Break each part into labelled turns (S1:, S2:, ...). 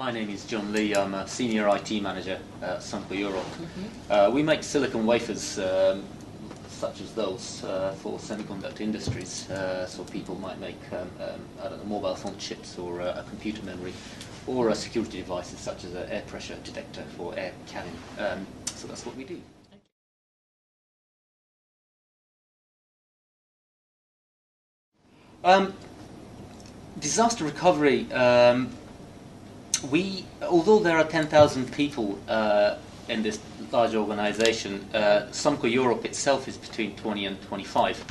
S1: My name is John Lee. I'm a senior IT manager at Sumco Europe. We make silicon wafers such as those for semiconductor industries. So people might make I don't know, mobile phone chips or a computer memory or security devices such as an air pressure detector for air cabin. So that's what we do. Disaster recovery. Although there are 10,000 people in this large organization, Sumco Europe itself is between 20 and 25.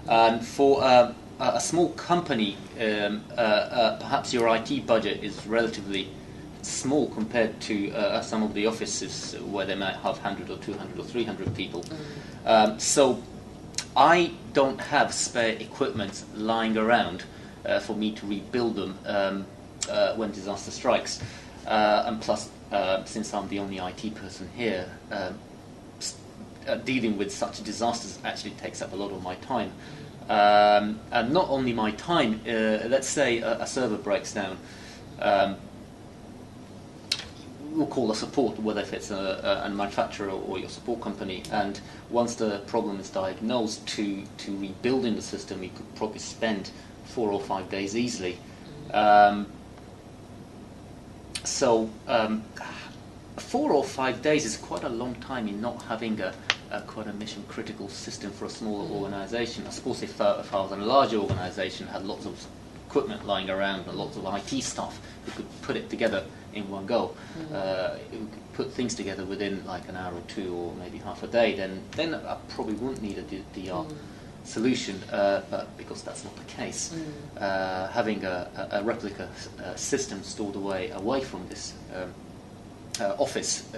S1: And for a small company, perhaps your IT budget is relatively small compared to some of the offices where they might have 100 or 200 or 300 people. So I don't have spare equipment lying around for me to rebuild them when disaster strikes. And plus, since I'm the only IT person here, dealing with such disasters actually takes up a lot of my time. And not only my time, let's say a server breaks down. We'll call a support, whether if it's a manufacturer or your support company, and once the problem is diagnosed, to rebuilding the system, you could probably spend 4 or 5 days easily. So 4 or 5 days is quite a long time in not having quite a mission critical system for a smaller organization. I suppose if I was in a larger organization, had lots of equipment lying around and lots of IT stuff, we could put it together in one go. We could put things together within like an hour or two or maybe half a day, then I probably wouldn't need a DR solution, but because that's not the case. Having a replica system stored away from this office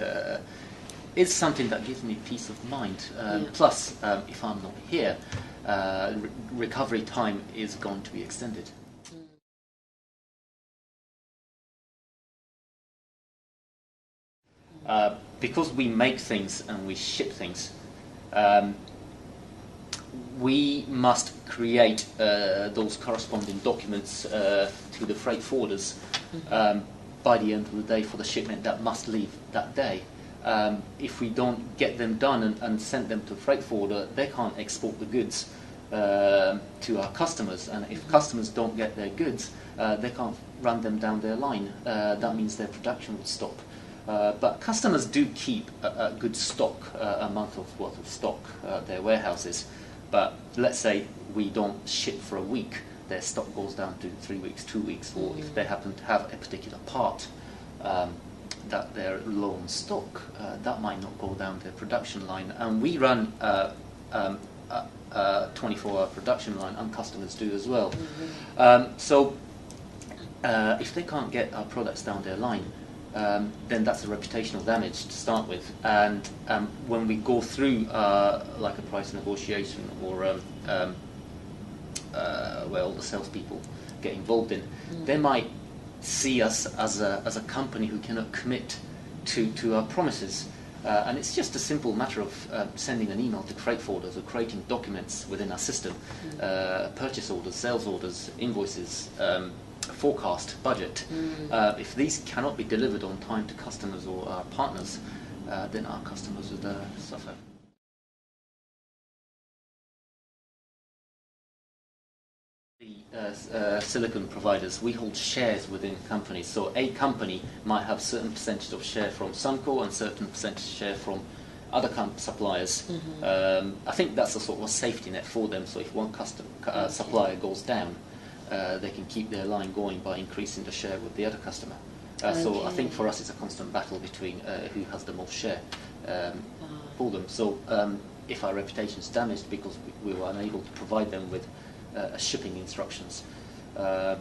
S1: is something that gives me peace of mind. Plus, if I'm not here, recovery time is going to be extended. Because we make things and we ship things, we must create those corresponding documents to the freight forwarders by the end of the day for the shipment that must leave that day. If we don't get them done and send them to the freight forwarder, they can't export the goods to our customers. And if customers don't get their goods, they can't run them down their line. That means their production would stop. But customers do keep a good stock, a month worth of stock, their warehouses. But let's say we don't ship for a week, their stock goes down to 3 weeks, 2 weeks, or if they happen to have a particular part that they're low on stock, that might not go down their production line. And we run a 24-hour production line, and customers do as well. So if they can't get our products down their line, then that's a reputational damage to start with. And when we go through like a price negotiation or where all the salespeople get involved in, they might see us as a company who cannot commit to our promises. And it's just a simple matter of sending an email to freight forwarders or creating documents within our system, purchase orders, sales orders, invoices, forecast, budget. If these cannot be delivered on time to customers or our partners, then our customers would suffer. The silicon providers, we hold shares within companies. So a company might have certain percentage of share from Sumco and certain percentage share from other suppliers. I think that's a sort of a safety net for them. So if one supplier goes down, they can keep their line going by increasing the share with the other customer. So I think for us it's a constant battle between who has the most share for them. So if our reputation is damaged because we were unable to provide them with shipping instructions, then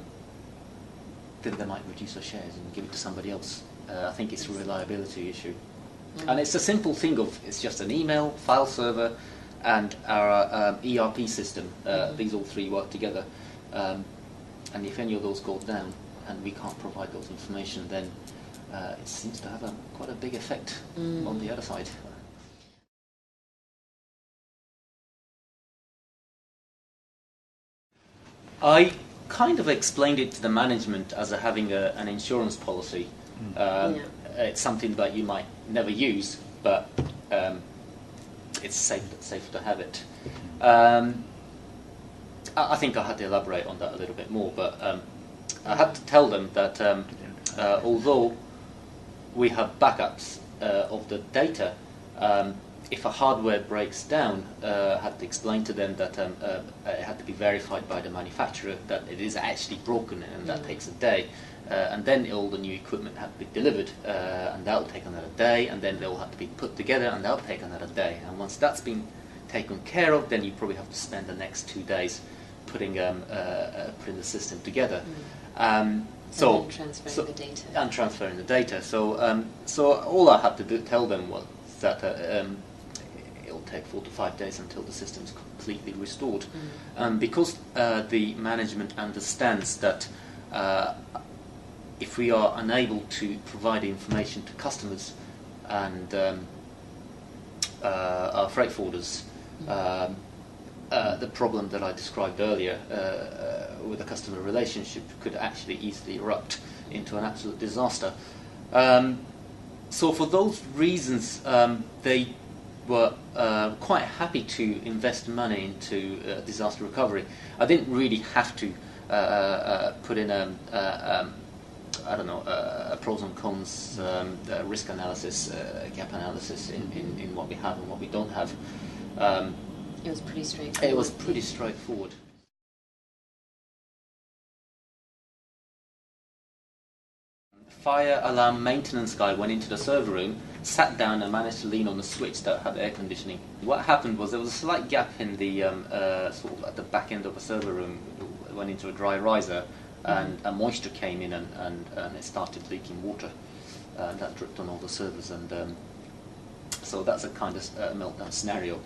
S1: they might reduce their shares and give it to somebody else. I think it's a reliability issue. And it's a simple thing of, it's just an email, file server, and our ERP system. These all three work together. And if any of those go down and we can't provide those information, then it seems to have quite a big effect on the other side. I kind of explained it to the management as having an insurance policy. It's something that you might never use, but it's safe to have it. I think I had to elaborate on that a little bit more, but I had to tell them that although we have backups of the data, if a hardware breaks down, I had to explain to them that it had to be verified by the manufacturer that it is actually broken, and that takes a day. And then all the new equipment had to be delivered, and that will take another day, and then they will have to be put together, and that will take another day. And once that's been taken care of, then you probably have to spend the next 2 days putting the system together.
S2: So transferring the data.
S1: And transferring the data. So all I had to tell them was that it'll take 4 to 5 days until the system's completely restored. Because the management understands that if we are unable to provide information to customers and our freight forwarders, the problem that I described earlier with the customer relationship could actually easily erupt into an absolute disaster. So for those reasons, they were quite happy to invest money into disaster recovery. I didn't really have to put in a pros and cons risk analysis, gap analysis in what we have and what we don't have.
S2: It was pretty straightforward.
S1: It was pretty straightforward. Fire alarm maintenance guy went into the server room, sat down and managed to lean on the switch that had air conditioning. What happened was there was a slight gap in the sort of at the back end of the server room. It went into a dry riser, and moisture came in and it started leaking water. That dripped on all the servers, and so that's a kind of meltdown scenario.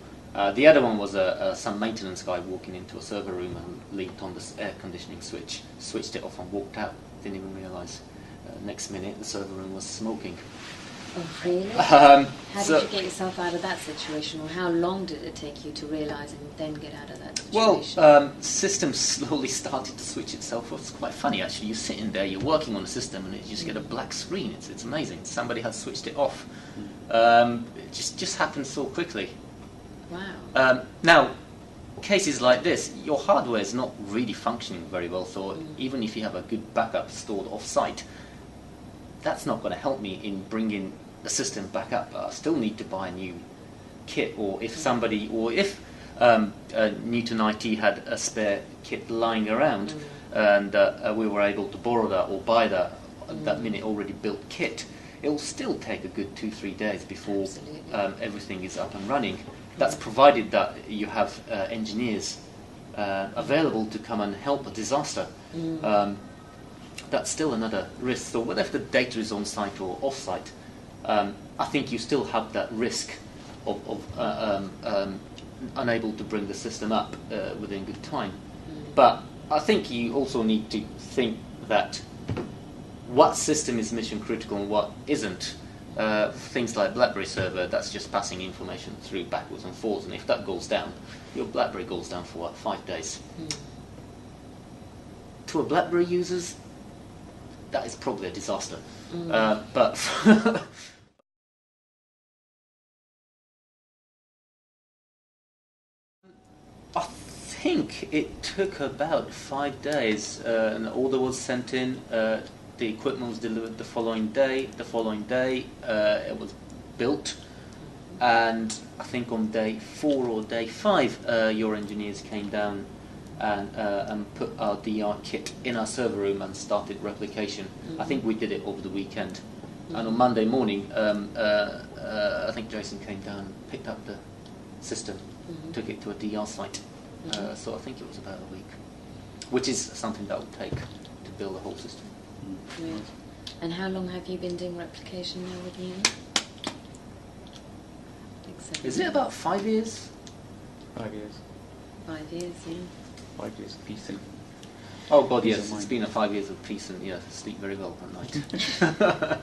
S1: The other one was some maintenance guy walking into a server room and leaned on the air conditioning switch, switched it off and walked out. Didn't even realise. Next minute the server room was smoking.
S2: Oh, really? How did you get yourself out of that situation, or how long did it take you to realise and then get out of that situation?
S1: Well, system slowly started to switch itself off. It's quite funny actually. You're sitting there, you're working on a system, and you just get a black screen. It's amazing. Somebody has switched it off. It just happened so quickly.
S2: Wow.
S1: Now, cases like this, your hardware is not really functioning very well, so even if you have a good backup stored off-site, that's not going to help me in bringing the system back up. I still need to buy a new kit, or if somebody, or if Newton IT had a spare kit lying around, and we were able to borrow that or buy that minute already built kit, it will still take a good 2-3 days before everything is up and running. That's provided that you have engineers available to come and help a disaster. That's still another risk. So whether the data is on-site or off-site, I think you still have that risk of unable to bring the system up within good time. But I think you also need to think that what system is mission critical and what isn't. Things like BlackBerry server, that's just passing information through backwards and forwards, and if that goes down, your BlackBerry goes down for 5 days. To a BlackBerry users, that is probably a disaster. But I think it took about 5 days. An order was sent in. The equipment was delivered the following day. The following day, it was built, and I think on day 4 or day 5, your engineers came down and put our DR kit in our server room and started replication. I think we did it over the weekend, and on Monday morning, I think Jason came down, picked up the system, took it to a DR site. So I think it was about a week, which is something that would take to build the whole system.
S2: Right. And how long have you been doing replication now with me?
S1: Is it about 5 years?
S3: 5 years.
S2: 5 years, yeah.
S3: 5 years of peace and...
S1: Oh God, yes, it's been 5 years of peace and sleep very well at night.